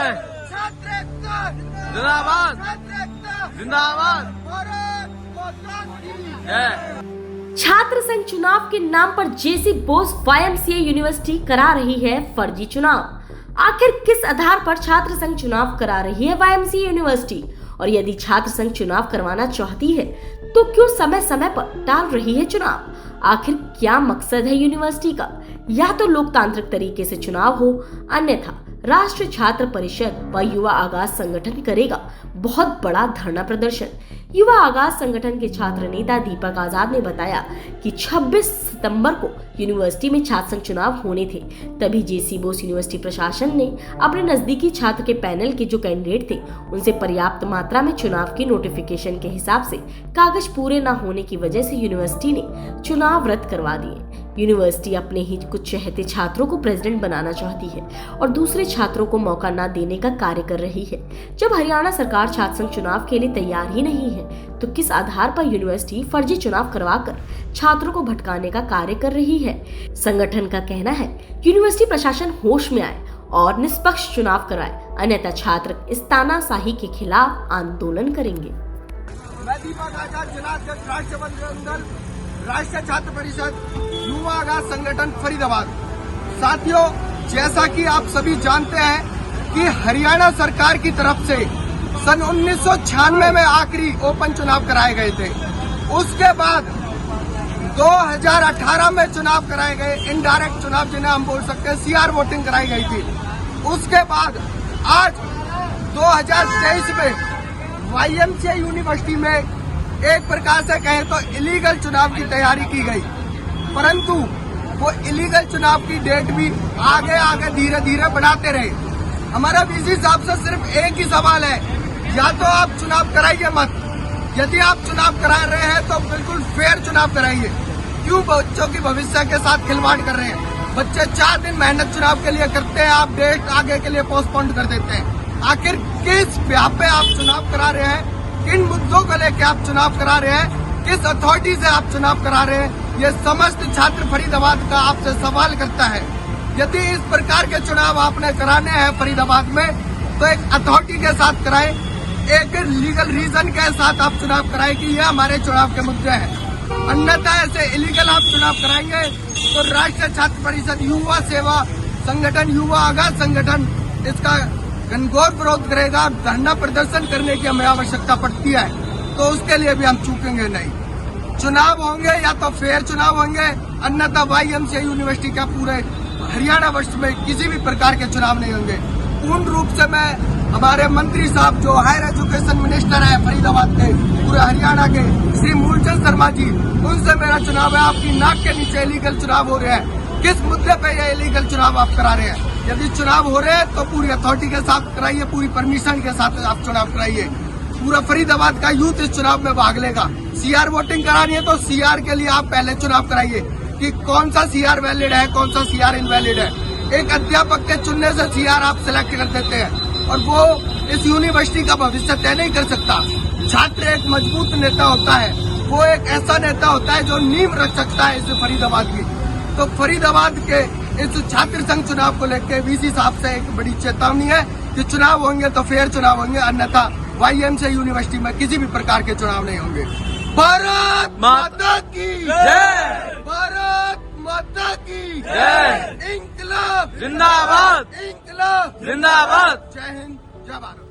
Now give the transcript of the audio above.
जय छात्र एकता जिंदाबाद छात्र एकता जिंदाबाद भारत माता की जय। छात्र संघ चुनाव के नाम पर जेसी बोस वाईएमसीए यूनिवर्सिटी करा रही है फर्जी चुनाव। आखिर किस आधार पर छात्र संघ चुनाव करा रही है वाईएमसीए यूनिवर्सिटी, और यदि छात्र संघ चुनाव करवाना चाहती है तो क्यों समय समय पर टाल रही है चुनाव? आखिर क्या मकसद है यूनिवर्सिटी का? या तो लोकतांत्रिक तरीके से चुनाव हो, अन्यथा राष्ट्रीय छात्र परिषद व युवा आगाज संगठन करेगा बहुत बड़ा धरना प्रदर्शन। युवा आगाज संगठन के छात्र नेता दीपक आजाद ने बताया कि 26 सितंबर को यूनिवर्सिटी में छात्र संघ चुनाव होने थे, तभी जेसी बोस यूनिवर्सिटी प्रशासन ने अपने नजदीकी छात्र के पैनल के जो कैंडिडेट थे उनसे पर्याप्त मात्रा में चुनाव की नोटिफिकेशन के हिसाब से कागज पूरे न होने की वजह से यूनिवर्सिटी ने चुनाव रद्द करवा दिए। यूनिवर्सिटी अपने ही कुछ चहेते छात्रों को प्रेसिडेंट बनाना चाहती है और दूसरे छात्रों को मौका न देने का कार्य कर रही है। जब हरियाणा सरकार छात्र संघ चुनाव के लिए तैयार ही नहीं है तो किस आधार पर यूनिवर्सिटी फर्जी चुनाव करवाकर छात्रों को भटकाने का कार्य कर रही है? संगठन का कहना है यूनिवर्सिटी प्रशासन होश में आए और निष्पक्ष चुनाव कराए, अन्यथा छात्र इस तानाशाही के खिलाफ आंदोलन करेंगे। मैं दीपक आजाद, जिलाध्यक्ष राष्ट्रीय मंत्रिमंडल राष्ट्रीय छात्र परिषद युवा आगाज संगठन फरीदाबाद। साथियों, जैसा कि आप सभी जानते हैं कि हरियाणा सरकार की तरफ से सन 1996 में आखिरी ओपन चुनाव कराए गए थे। उसके बाद 2018 में चुनाव कराए गए, इनडायरेक्ट चुनाव जिन्हें हम बोल सकते हैं, सीआर वोटिंग कराई गई थी। उसके बाद आज 2023 में वाईएमसीए यूनिवर्सिटी में एक प्रकार से कहें तो इलीगल चुनाव की तैयारी की गई, परंतु वो इलीगल चुनाव की डेट भी आगे आगे धीरे धीरे बढ़ाते रहे। हमारा वीसी साहब से सिर्फ एक ही सवाल है, या तो आप चुनाव कराइए मत, यदि आप चुनाव करा रहे हैं तो बिल्कुल फेयर चुनाव कराइए। क्यों बच्चों की भविष्य के साथ खिलवाड़ कर रहे हैं? बच्चे 4 दिन मेहनत चुनाव के लिए करते हैं, आप डेट आगे के लिए पोस्टपोन कर देते हैं। आखिर किस ब्याह पे आप चुनाव करा रहे हैं? किन मुद्दों को लेकर आप चुनाव करा रहे हैं? किस अथॉरिटी से आप चुनाव करा रहे हैं? ये समस्त छात्र फरीदाबाद का आपसे सवाल करता है। यदि इस प्रकार के चुनाव आपने कराने हैं फरीदाबाद में तो एक अथॉरिटी के साथ कराएं, एक लीगल रीजन के साथ आप चुनाव कराएं कि ये हमारे चुनाव के मुद्दे हैं। अन्यथा ऐसे इलीगल आप चुनाव कराएंगे तो राष्ट्रीय छात्र परिषद युवा सेवा संगठन युवा आगाज संगठन इसका घनघोर विरोध करेगा। धरना प्रदर्शन करने की हमें आवश्यकता पड़ती है, तो उसके लिए भी हम चूकेंगे नहीं। चुनाव होंगे या तो फेयर चुनाव होंगे, अन्यथा वाईएमसीए यूनिवर्सिटी का पूरे हरियाणा वर्ष में किसी भी प्रकार के चुनाव नहीं होंगे। पूर्ण रूप से मैं हमारे मंत्री साहब जो हायर एजुकेशन मिनिस्टर है फरीदाबाद के, पूरे हरियाणा के, श्री मूलचंद शर्मा जी, उनसे मेरा चुनाव है, आपकी नाक के नीचे इलीगल चुनाव हो रहे हैं। किस मुद्दे पे ये इलीगल चुनाव आप करा रहे हैं? यदि चुनाव हो रहे हैं तो पूरी अथॉरिटी के साथ कराइए, पूरी परमिशन के साथ आप चुनाव कराइए। पूरा फरीदाबाद का यूथ इस चुनाव में भाग लेगा। सीआर वोटिंग करानी है तो सीआर के लिए आप पहले चुनाव कराइए कि कौन सा सीआर वैलिड है, कौन सा सीआर इनवैलिड है। एक अध्यापक के चुनने से सीआर आप सिलेक्ट कर देते हैं और वो इस यूनिवर्सिटी का भविष्य तय नहीं कर सकता। छात्र एक मजबूत नेता होता है, वो एक ऐसा नेता होता है जो नींव रख सकता है इस फरीदाबाद की। तो फरीदाबाद के इस छात्र संघ चुनाव को लेकर वीसी साहब से एक बड़ी चेतावनी है कि चुनाव होंगे तो फेयर चुनाव होंगे, अन्यथा वाईएमसीए यूनिवर्सिटी में किसी भी प्रकार के चुनाव नहीं होंगे। भारत माता की जय। भारत माता की जय। इंकलाब जिंदाबाद इंकलाब जिंदाबाद। जय हिंद, जय भारत।